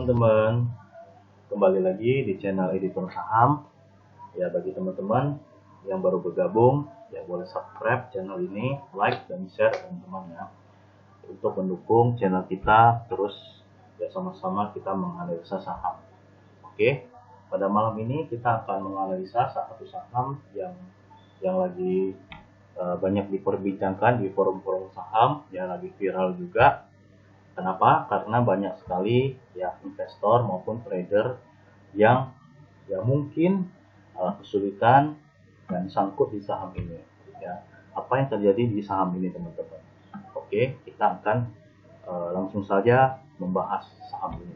teman-teman, kembali lagi di channel Editor Saham. Ya, bagi teman-teman yang baru bergabung, ya boleh subscribe channel ini, like dan share teman-teman ya, untuk mendukung channel kita terus ya sama-sama kita menganalisa saham. Oke, pada malam ini kita akan menganalisa satu saham yang lagi banyak diperbincangkan di forum-forum saham, yang lagi viral juga. Kenapa? Karena banyak sekali ya investor maupun trader yang ya mungkin kesulitan dan sangkut di saham ini. Ya, apa yang terjadi di saham ini teman-teman? Oke, kita akan langsung saja membahas saham ini.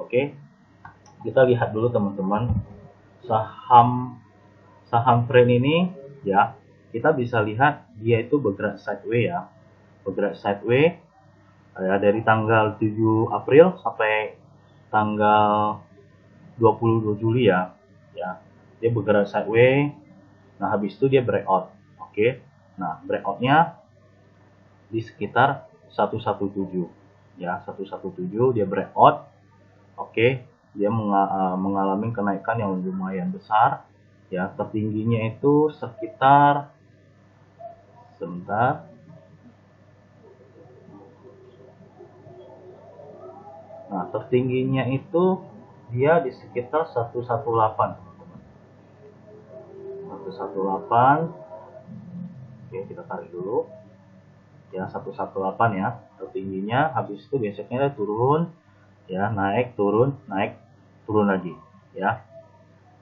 Oke, kita lihat dulu teman-teman, saham Frame ini ya, kita bisa lihat dia itu bergerak sideways ya, bergerak sideways. Ya, dari tanggal 7 April sampai tanggal 22 Juli ya. Dia bergerak sideways. Nah, habis itu dia breakout. Oke. Nah, breakoutnya di sekitar 117 ya, 117 dia breakout. Oke, dia mengalami kenaikan yang lumayan besar ya. Tertingginya itu sekitar Nah, tertingginya itu dia di sekitar 118. 118. Oke, kita tarik dulu. Ya, 118 ya. Tertingginya, habis itu besoknya dia turun. Ya, naik, turun lagi. Ya.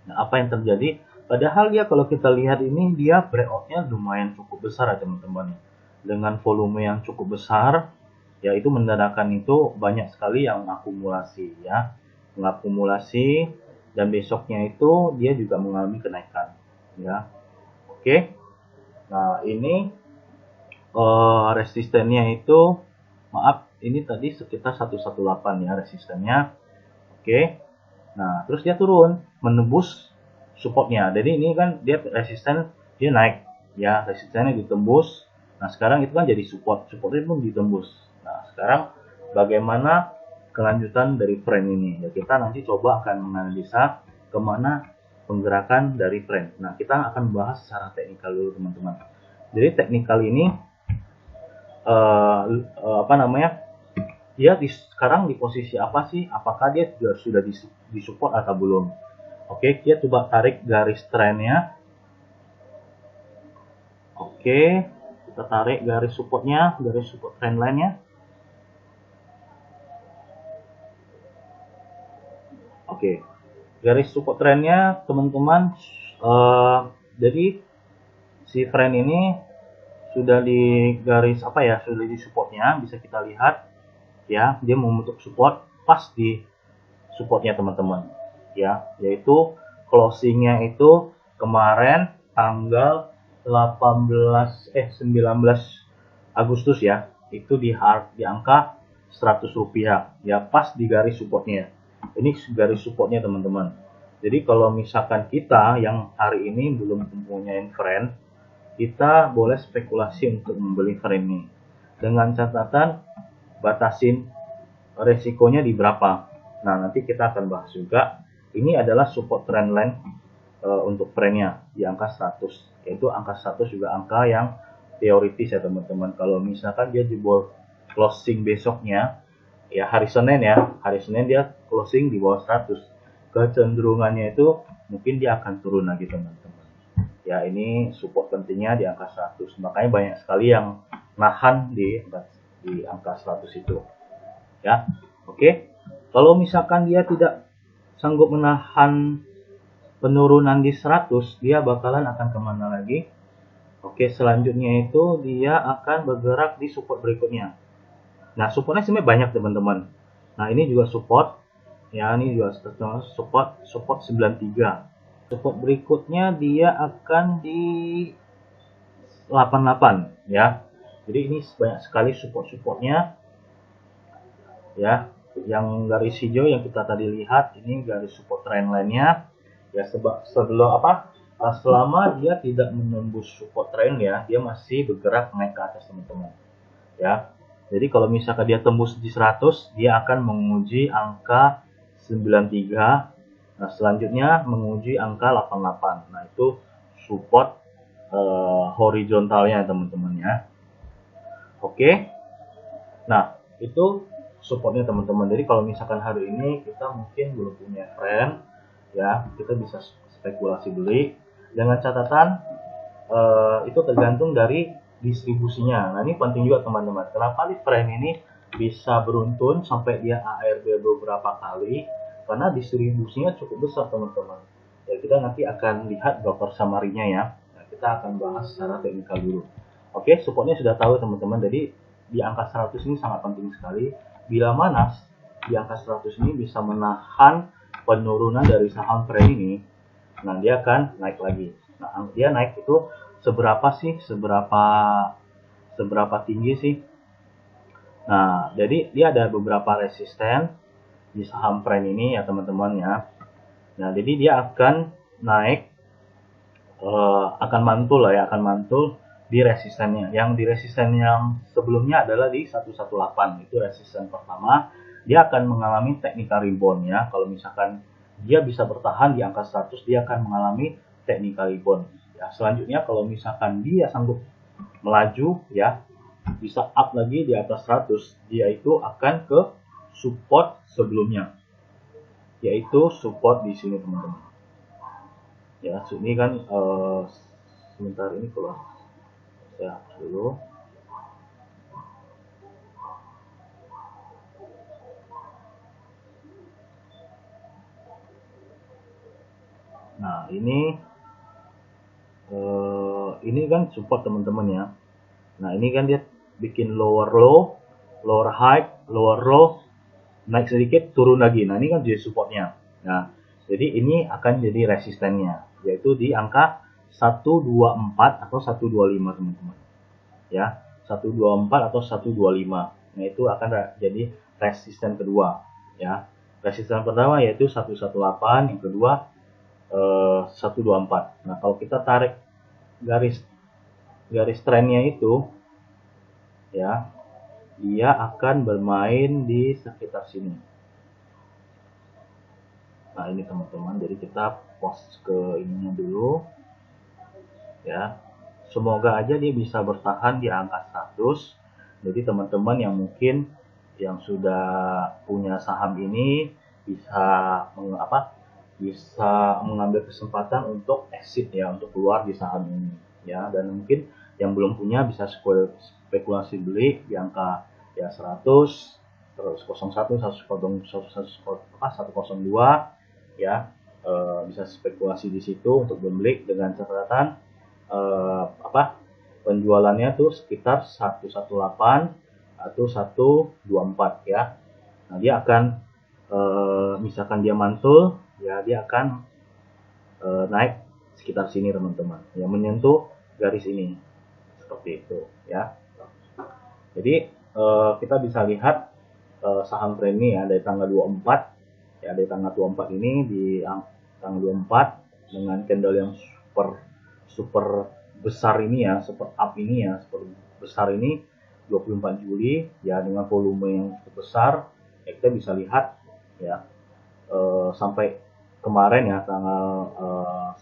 Nah, apa yang terjadi? Padahal dia kalau kita lihat ini dia breakoutnya lumayan cukup besar ya teman-teman. Dengan volume yang cukup besar. Ya, itu menandakan itu banyak sekali yang akumulasi ya, mengakumulasi, dan besoknya itu dia juga mengalami kenaikan ya. Oke, nah ini resistennya itu, maaf, ini tadi sekitar 118 ya resistennya. Oke, nah terus dia turun menembus supportnya. Jadi ini kan dia resisten, dia naik ya, resistennya ditembus. Nah sekarang itu kan jadi supportnya pun ditembus. Nah sekarang bagaimana kelanjutan dari trend ini ya, kita nanti coba akan menganalisa kemana penggerakan dari trend. Nah kita akan bahas secara teknikal dulu teman-teman. Jadi teknikal ini dia sekarang di posisi apa sih? Apakah dia sudah disupport atau belum? Oke, kita coba tarik garis trennya. Oke, kita tarik garis supportnya, garis support trendline-nya. Oke, garis support trendnya teman-teman, jadi si trend ini sudah di garis sudah di supportnya, bisa kita lihat ya, dia membentuk support pas di supportnya teman-teman ya, yaitu closingnya itu kemarin tanggal 19 Agustus ya, itu di angka 100 rupiah ya, pas di garis supportnya. Ini garis supportnya teman-teman. Jadi kalau misalkan kita yang hari ini belum mempunyai frame, kita boleh spekulasi untuk membeli frame ini dengan catatan batasin resikonya di berapa. Nah nanti kita akan bahas juga. Ini adalah support trendline untuk frame-nya di angka 100, yaitu angka 100 juga angka yang teoritis ya teman-teman. Kalau misalkan dia di bawah closing besoknya ya, hari Senin dia closing di bawah 100, kecenderungannya itu mungkin dia akan turun lagi teman-teman ya. Ini support pentingnya di angka 100, makanya banyak sekali yang nahan di angka 100 itu ya. Oke, kalau misalkan dia tidak sanggup menahan penurunan di 100, dia bakalan akan kemana lagi? Oke, selanjutnya itu dia akan bergerak di support berikutnya. Nah supportnya sebenarnya banyak teman-teman. Nah ini juga support ya, ini juga support 93. Support berikutnya dia akan di 88 ya. Jadi ini banyak sekali support-supportnya ya. Yang garis hijau yang kita tadi lihat ini garis support trendline-nya ya, selama dia tidak menembus support trend ya, dia masih bergerak naik ke atas teman-teman ya. Jadi kalau misalkan dia tembus di 100, dia akan menguji angka 93. Nah, selanjutnya menguji angka 88. Nah, itu support horizontalnya teman-teman ya. Oke. Nah, itu supportnya teman-teman. Jadi kalau misalkan hari ini kita mungkin belum punya friend ya, kita bisa spekulasi beli dengan catatan itu tergantung dari distribusinya. Nah, ini penting juga teman-teman. Kenapa di friend ini bisa beruntun sampai dia ARB beberapa kali? Karena distribusinya cukup besar teman-teman. Ya, kita nanti akan lihat broker summary-nya ya. Nah, kita akan bahas secara teknikal dulu. Oke, supportnya sudah tahu teman-teman. Jadi di angka 100 ini sangat penting sekali. Bila mana di angka 100 ini bisa menahan penurunan dari saham friend ini, nah dia akan naik lagi. Nah, dia naik itu seberapa sih? Seberapa tinggi sih? Nah, jadi dia ada beberapa resisten di saham friend ini ya teman-teman ya. Nah, jadi dia akan naik, akan mantul lah ya, akan mantul di resistennya. Yang di resisten yang sebelumnya adalah di 118, itu resisten pertama. Dia akan mengalami technical rebound ya. Kalau misalkan dia bisa bertahan di angka 100, dia akan mengalami technical rebound. Ya, selanjutnya kalau misalkan dia sanggup melaju ya, bisa up lagi di atas 100, dia itu akan ke support sebelumnya, yaitu support di sini teman-teman. Ya, ini kan sebentar ini keluar ya dulu. Nah, ini kan support teman-teman ya. Nah, ini kan dia bikin lower low, lower high, lower low, naik sedikit, turun lagi. Nah, ini kan jadi supportnya. Nah, jadi ini akan jadi resistennya, yaitu di angka 124 atau 125 teman-teman. Ya, 124 atau 125. Nah, itu akan jadi resisten kedua. Ya, resisten pertama yaitu 118, yang kedua 124. Nah, kalau kita tarik garis trennya itu ya, dia akan bermain di sekitar sini. Nah, ini teman-teman, jadi kita post ke ininya dulu ya. Semoga aja dia bisa bertahan di angka 100. Jadi teman-teman yang mungkin yang sudah punya saham ini bisa bisa mengambil kesempatan untuk exit ya, untuk keluar di saham ini ya. Dan mungkin yang belum punya bisa spekulasi beli di angka ya 100, 101, 102 ya. Bisa spekulasi di situ untuk beli dengan catatan penjualannya tuh sekitar 118 atau 124 ya. Nah, dia akan misalkan dia mantul ya, dia akan naik sekitar sini teman-teman ya, menyentuh garis ini seperti itu ya. Jadi kita bisa lihat saham friend ini ya dari tanggal 24 ya, dari tanggal 24 ini di tanggal 24 dengan candle yang super besar ini ya, super up ini ya, super besar ini 24 Juli ya, dengan volume yang cukup besar ya, kita bisa lihat ya sampai kemarin ya tanggal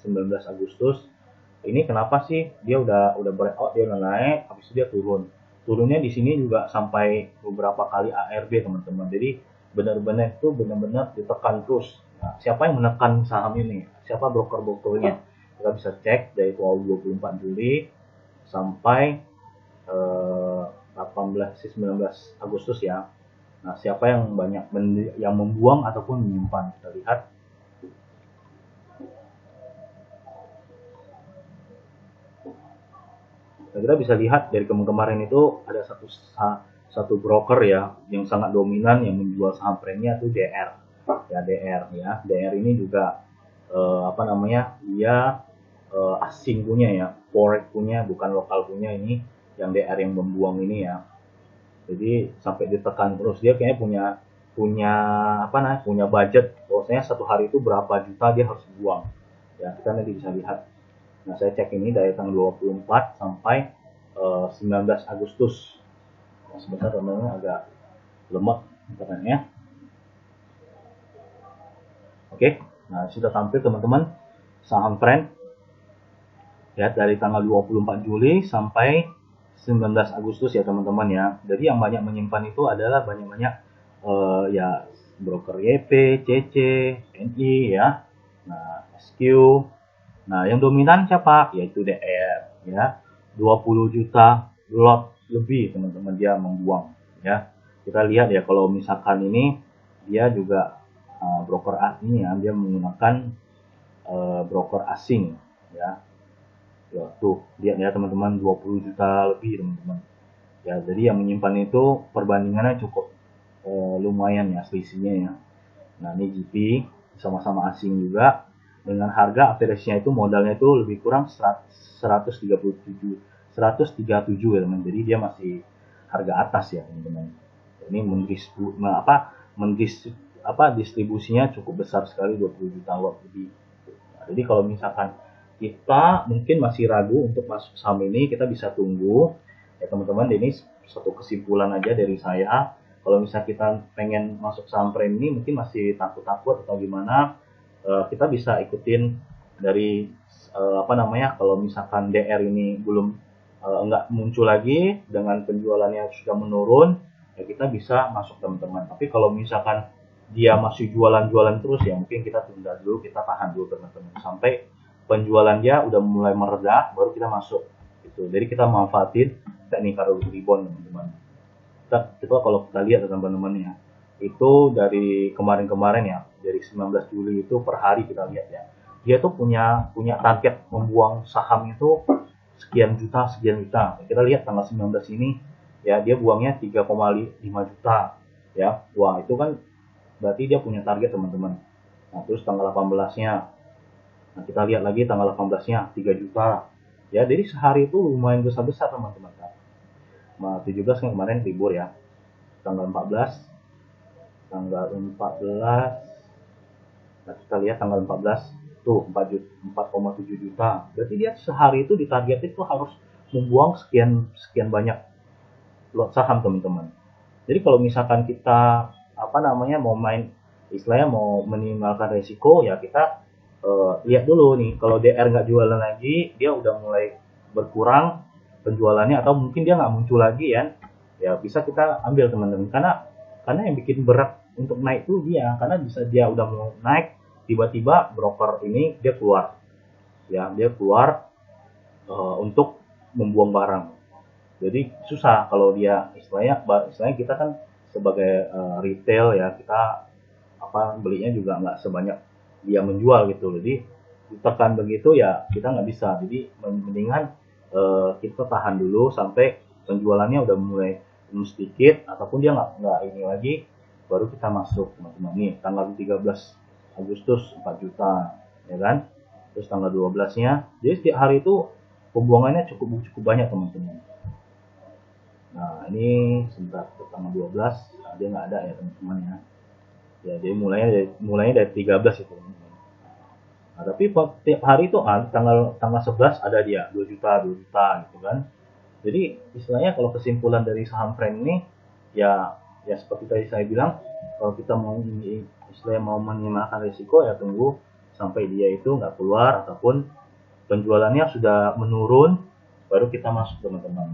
19 Agustus ini kenapa sih dia udah breakout, dia udah naik, habis itu dia turunnya di sini juga sampai beberapa kali ARB teman-teman. Jadi benar-benar ditekan terus. Nah, siapa yang menekan saham ini? Siapa broker-brokernya? Kita bisa cek dari tanggal 24 Juli sampai 19 Agustus ya. Nah, siapa yang banyak yang membuang ataupun menyimpan? Kita lihat. Nah, kita bisa lihat dari kemarin itu ada satu broker ya yang sangat dominan yang menjual saham friendnya itu DR ya. DR ini juga dia asing punya ya, forex punya, bukan lokal punya. Ini yang DR yang membuang ini ya. Jadi sampai ditekan terus, dia kayaknya punya budget bahwasanya satu hari itu berapa juta dia harus buang ya. Kita nanti bisa lihat. Nah, saya cek ini dari tanggal 24 sampai 19 Agustus. Nah, sebentar teman-teman, agak lemot internetnya. Oke, nah sudah tampil teman-teman saham trend ya dari tanggal 24 Juli sampai 19 Agustus ya teman-teman ya. Jadi yang banyak menyimpan itu adalah banyak-banyak ya broker YP, CC, NI ya. Nah, SQ. Nah, yang dominan siapa? Yaitu DR ya. 20 juta lot lebih teman-teman dia membuang ya. Kita lihat ya kalau misalkan ini dia juga broker ini ya, dia menggunakan broker asing ya. Ya, tuh lihat ya teman-teman 20 juta lebih teman-teman. Ya, jadi yang menyimpan itu perbandingannya cukup lumayan ya selisihnya ya. Nah, ini GP sama-sama asing juga dengan harga average-nya itu modalnya itu lebih kurang 137 ya teman. Jadi dia masih harga atas ya teman-teman. Ini distribusinya cukup besar sekali 20 juta watt lebih. Nah, jadi kalau misalkan kita mungkin masih ragu untuk masuk saham ini, kita bisa tunggu ya teman-teman. Ini satu kesimpulan aja dari saya. Kalau misalnya kita pengen masuk saham trend ini mungkin masih takut-takut atau gimana, kita bisa ikutin dari kalau misalkan DR ini belum nggak muncul lagi dengan penjualannya sudah menurun, ya kita bisa masuk teman-teman. Tapi kalau misalkan dia masih jualan-jualan terus ya mungkin kita tunda dulu, kita tahan dulu teman-teman sampai penjualannya udah mulai meredah, baru kita masuk gitu. Jadi kita manfaatin technical rebound teman-teman. Kita kalau kita lihat teman-teman ya, itu dari kemarin-kemarin ya, dari 19 Juli itu per hari kita lihat ya, dia tuh punya target membuang saham itu sekian juta. Kita lihat tanggal 19 ini ya, dia buangnya 3,5 juta ya. Wah, itu kan berarti dia punya target teman-teman. Nah, terus tanggal 18-nya, nah kita lihat lagi tanggal 18-nya 3 juta ya. Jadi sehari itu lumayan besar-besar teman-teman. Nah, 17 kan kemarin libur ya, tanggal 14, nah kita lihat tanggal 14 tuh 4,7 juta. Berarti dia sehari itu ditarget itu harus membuang sekian banyak lot saham teman-teman. Jadi kalau misalkan kita mau main istilahnya mau meninggalkan resiko ya, kita lihat dulu nih, kalau DR nggak jualan lagi, dia udah mulai berkurang penjualannya atau mungkin dia nggak muncul lagi ya bisa kita ambil teman-teman. Karena yang bikin berat untuk naik itu karena bisa dia udah mau naik, tiba-tiba broker ini dia keluar untuk membuang barang. Jadi susah kalau dia istilahnya kita kan sebagai retail ya, kita belinya juga nggak sebanyak dia menjual gitu. Jadi ditekan begitu ya kita nggak bisa. Jadi mendingan kita tahan dulu sampai penjualannya udah mulai sedikit ataupun dia nggak ini lagi, baru kita masuk teman-teman. Nih tanggal 13 Agustus 4 juta ya kan. Terus tanggal 12-nya, jadi setiap hari itu pembuangannya cukup banyak teman-teman. Nah ini sebentar tanggal 12 dia nggak ada ya teman-teman ya. Ya jadi mulainya dari 13 itu. Nah, tapi tiap hari itu tanggal 11 ada dia 2 juta gitu kan. Jadi istilahnya kalau kesimpulan dari saham trend ini ya seperti tadi saya bilang, kalau kita mau minimalkan risiko ya tunggu sampai dia itu nggak keluar ataupun penjualannya sudah menurun, baru kita masuk teman-teman.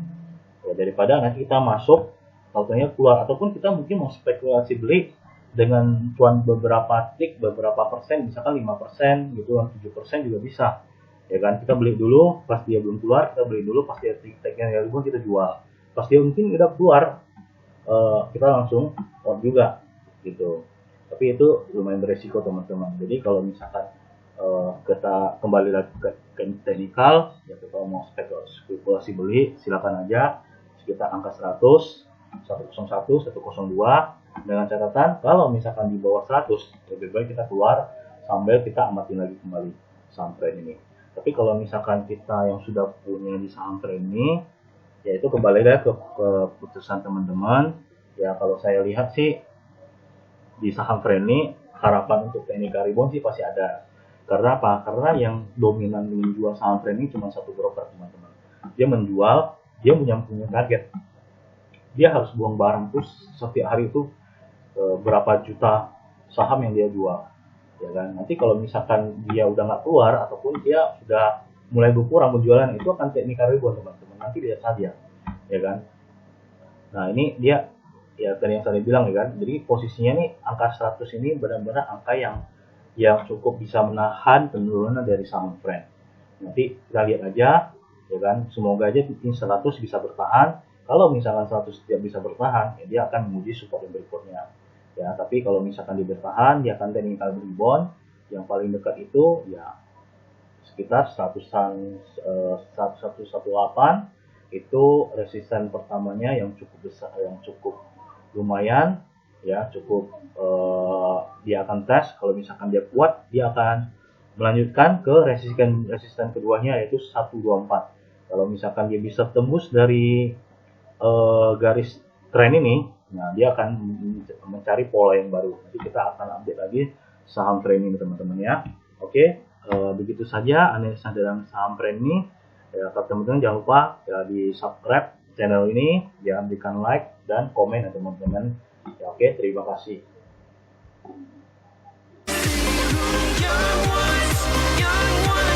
Ya daripada nanti kita masuk tahu-tahunya keluar, ataupun kita mungkin mau spekulasi beli dengan cuan beberapa persen, misalkan 5% gitu kan, 7% juga bisa ya kan. Kita beli dulu pas dia belum keluar, kita beli dulu pas dia take-nya libur, kita jual pas dia mungkin udah keluar, kita langsung out juga gitu. Tapi itu lumayan beresiko teman-teman. Jadi kalau misalkan kita kembali lagi ke teknikal ya, kita mau spekulasi beli silakan aja sekitar angka 100, 101, 102, dengan catatan kalau misalkan di bawah 100 lebih baik kita keluar sambil kita amatin lagi kembali saham trend ini. Tapi kalau misalkan kita yang sudah punya di saham trend ini, ya itu kembali lagi ke keputusan teman-teman. Ya kalau saya lihat sih di saham trend ini harapan untuk technical rebound sih pasti ada. Karena apa? Karena yang dominan menjual saham trend ini cuma satu broker teman-teman. Dia menjual, dia punya target. Dia harus buang barang terus setiap hari itu berapa juta saham yang dia jual. ya kan. Nanti kalau misalkan dia udah nggak keluar ataupun dia sudah mulai berkurang penjualan, itu akan technical rebound teman-teman, nanti lihat saja, ya kan. Nah ini dia ya tadi yang saya bilang ya kan, jadi posisinya nih angka 100 ini benar-benar angka yang cukup bisa menahan penurunan dari saham trend. Nanti kita lihat aja, ya kan, semoga aja ini 100 bisa bertahan. Kalau misalkan 100 tidak bisa bertahan, ya dia akan menguji support yang berikutnya, ya. Tapi kalau misalkan dia bertahan, dia akan technical rebound. Yang paling dekat itu ya sekitar 118 itu resisten pertamanya yang cukup besar, yang cukup lumayan, ya cukup. Dia akan tes, kalau misalkan dia kuat, dia akan melanjutkan ke resisten keduanya, yaitu 124. Kalau misalkan dia bisa tembus dari garis tren ini, nah dia akan mencari pola yang baru. Nanti kita akan update lagi saham tren ini teman-teman ya. Oke, begitu saja analisa dalam saham tren ini. Ya, teman-teman jangan lupa ya di subscribe channel ini, jangan berikan like dan komen ya teman-teman. Ya, oke, terima kasih. Young ones,